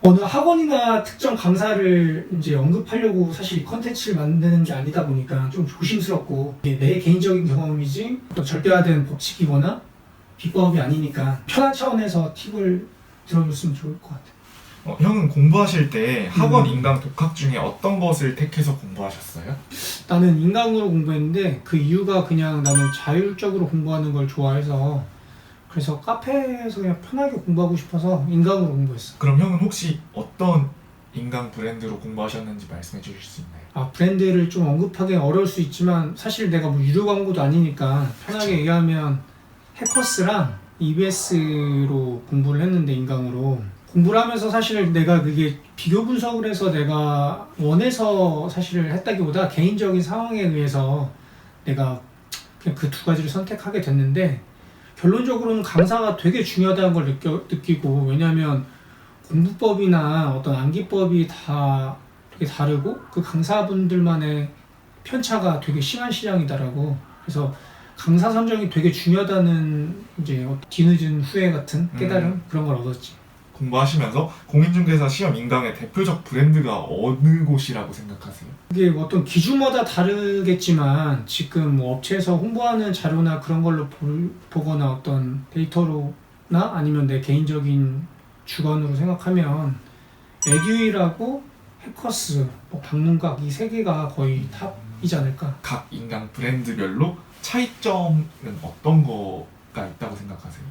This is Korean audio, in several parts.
어느 학원이나 특정 강사를 이제 언급하려고 사실 이 컨텐츠를 만드는 게 아니다 보니까 좀 조심스럽고, 이게 내 개인적인 경험이지 또 절대화된 법칙이거나 비법이 아니니까 편한 차원에서 팁을 들어줬으면 좋을 것 같아요. 형은 공부하실 때 학원 인강 독학 중에 어떤 것을 택해서 공부하셨어요? 나는 인강으로 공부했는데 그 이유가 그냥 나는 자율적으로 공부하는 걸 좋아해서, 그래서 카페에서 그냥 편하게 공부하고 싶어서 인강으로 공부했어. 그럼 형은 혹시 어떤 인강 브랜드로 공부하셨는지 말씀해 주실 수 있나요? 브랜드를 좀 언급하기 어려울 수 있지만 사실 내가 뭐 유료 광고도 아니니까 편하게 얘기하면 해커스랑 EBS로 공부를 했는데, 인강으로 공부를 하면서 사실 내가 그게 비교 분석을 해서 내가 원해서 사실을 했다기보다 개인적인 상황에 의해서 내가 그냥 그 두 가지를 선택하게 됐는데, 결론적으로는 강사가 되게 중요하다는 걸 느끼고, 왜냐하면 공부법이나 어떤 암기법이 다 되게 다르고 그 강사분들만의 편차가 되게 심한 시장이다라고. 그래서 강사 선정이 되게 중요하다는 이제 뒤늦은 후회 같은 깨달음, 그런 걸 얻었지. 공부하시면서 공인중개사 시험 인강의 대표적 브랜드가 어느 곳이라고 생각하세요? 이게 어떤 기준마다 다르겠지만 지금 뭐 업체에서 홍보하는 자료나 그런 걸로 보거나 어떤 데이터로나 아니면 내 개인적인 주관으로 생각하면 에듀윌하고 해커스, 뭐 방문각 이 세 개가 거의 탑이지 않을까. 각 인강 브랜드별로 차이점은 어떤 거가 있다고 생각하세요?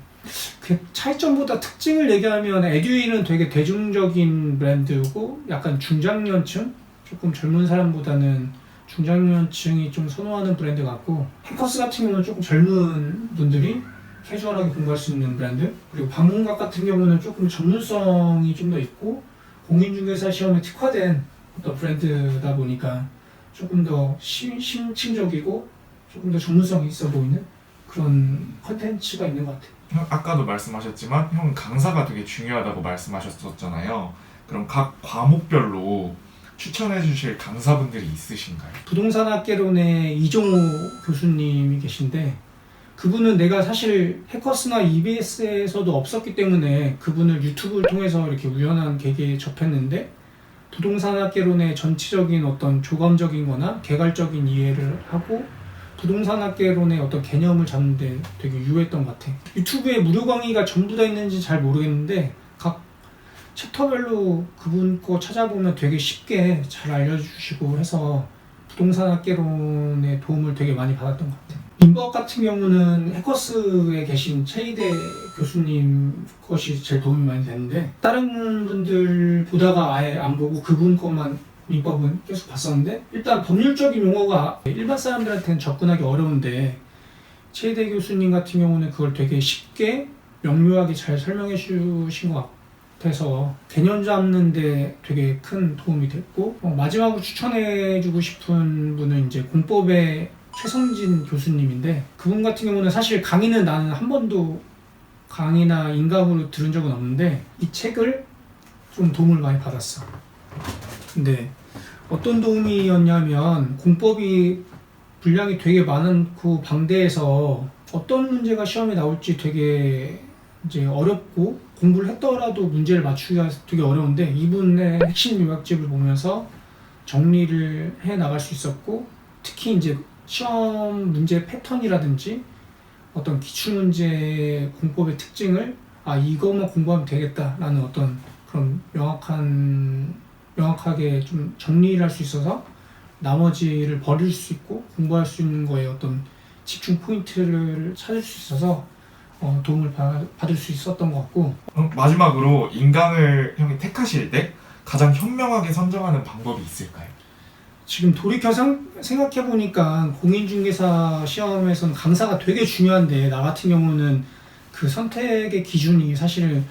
그 차이점보다 특징을 얘기하면 에듀윌은 되게 대중적인 브랜드고 약간 중장년층, 조금 젊은 사람보다는 중장년층이 좀 선호하는 브랜드 같고, 해커스 같은 경우는 조금 젊은 분들이 캐주얼하게 공부할 수 있는 브랜드, 그리고 방문각 같은 경우는 조금 전문성이 좀 더 있고 공인중개사 시험에 특화된 어떤 브랜드다 보니까 조금 더 심층적이고 조금 더 전문성이 있어 보이는 그런 컨텐츠가 있는 것 같아요. 아까도 말씀하셨지만 형은 강사가 되게 중요하다고 말씀하셨었잖아요. 그럼 각 과목별로 추천해 주실 강사분들이 있으신가요? 부동산학개론의 이종호 교수님이 계신데, 그분은 내가 사실 해커스나 EBS에서도 없었기 때문에 그분을 유튜브를 통해서 이렇게 우연한 계기에 접했는데, 부동산학개론의 전체적인 어떤 조감적인 거나 개괄적인 이해를 하고 부동산학개론의 어떤 개념을 잡는데 되게 유효했던 것 같아. 유튜브에 무료 강의가 전부 다 있는지 잘 모르겠는데 각 챕터별로 그분 거 찾아보면 되게 쉽게 잘 알려주시고 해서 부동산학개론에 도움을 되게 많이 받았던 것 같아. 민법 같은 경우는 해커스에 계신 최희대 교수님 것이 제일 도움이 많이 됐는데, 다른 분들 보다가 아예 안 보고 그분 것만 민법은 계속 봤었는데, 일단 법률적인 용어가 일반 사람들한테는 접근하기 어려운데 최희대 교수님 같은 경우는 그걸 되게 쉽게 명료하게 잘 설명해 주신 것 같아서 개념 잡는데 되게 큰 도움이 됐고, 마지막으로 추천해 주고 싶은 분은 이제 공법의 최성진 교수님인데, 그분 같은 경우는 사실 강의는 나는 한 번도 강의나 인강으로 들은 적은 없는데 이 책을 좀 도움을 많이 받았어. 근데 어떤 도움이었냐면, 공법이 분량이 되게 많고 방대해서 어떤 문제가 시험에 나올지 되게 이제 어렵고 공부를 했더라도 문제를 맞추기가 되게 어려운데, 이분의 핵심 요약집을 보면서 정리를 해 나갈 수 있었고, 특히 이제 시험 문제 패턴이라든지 어떤 기출문제 공법의 특징을 이것만 공부하면 되겠다라는 어떤 그런 명확하게 좀 정리를 할 수 있어서 나머지를 버릴 수 있고 공부할 수 있는 거에 어떤 집중 포인트를 찾을 수 있어서 도움을 받을 수 있었던 것 같고. 마지막으로 인강을 형이 택하실 때 가장 현명하게 선정하는 방법이 있을까요? 지금 돌이켜 생각해보니까 공인중개사 시험에서는 강사가 되게 중요한데, 나 같은 경우는 그 선택의 기준이 사실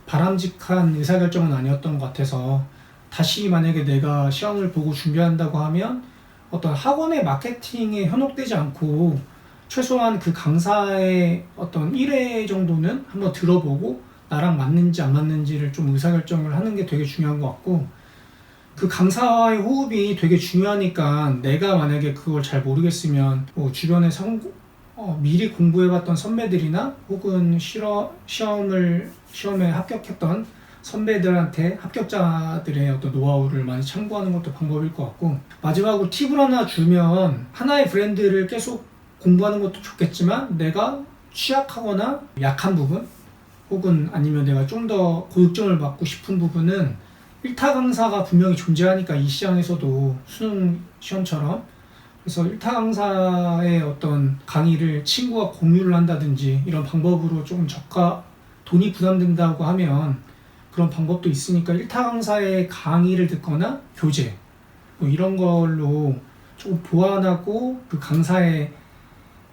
바람직한 의사결정은 아니었던 것 같아서, 다시 만약에 내가 시험을 보고 준비한다고 하면 어떤 학원의 마케팅에 현혹되지 않고 최소한 그 강사의 어떤 1회 정도는 한번 들어보고 나랑 맞는지 안 맞는지를 좀 의사결정을 하는 게 되게 중요한 것 같고, 그 강사와의 호흡이 되게 중요하니까 내가 만약에 그걸 잘 모르겠으면 뭐 주변에 미리 공부해봤던 선배들이나 혹은 시험에 합격했던 선배들한테 합격자들의 어떤 노하우를 많이 참고하는 것도 방법일 것 같고, 마지막으로 팁을 하나 주면, 하나의 브랜드를 계속 공부하는 것도 좋겠지만 내가 취약하거나 약한 부분, 혹은 아니면 내가 좀 더 고득점을 받고 싶은 부분은 1타 강사가 분명히 존재하니까, 이 시장에서도 수능 시험처럼. 그래서 1타 강사의 어떤 강의를 친구와 공유를 한다든지 이런 방법으로 조금 돈이 부담된다고 하면 그런 방법도 있으니까 1타 강사의 강의를 듣거나 교재 뭐 이런 걸로 조금 보완하고 그 강사의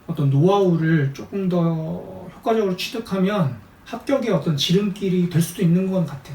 어떤 노하우를 조금 더 효과적으로 취득하면 합격의 어떤 지름길이 될 수도 있는 것 같아.